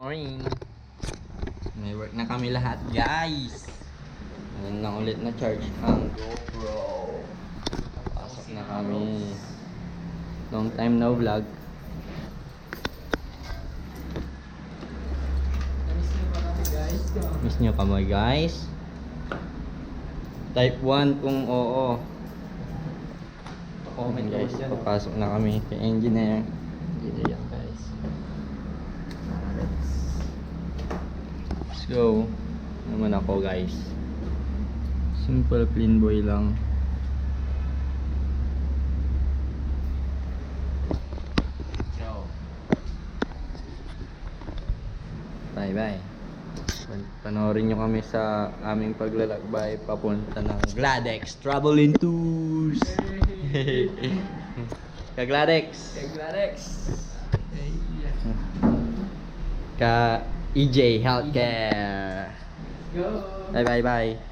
Morning. May work na kami lahat, guys. Ngayon lang ulit na charge ang GoPro. Pasok na kami. Long time no vlog. Miss nyo kami, guys. Type 1 kung oo. Comment guys, papasok na kami kay engineer. Engineer yan, guys. Let's go. Naman ako, guys. Simple clean boy lang. Bye bye. Panoorin nyo kami sa aming paglalakbay papunta ng Gladex Traveling Tours. Ka Gladex. Ka EJ Healthcare. Go. Bye bye bye.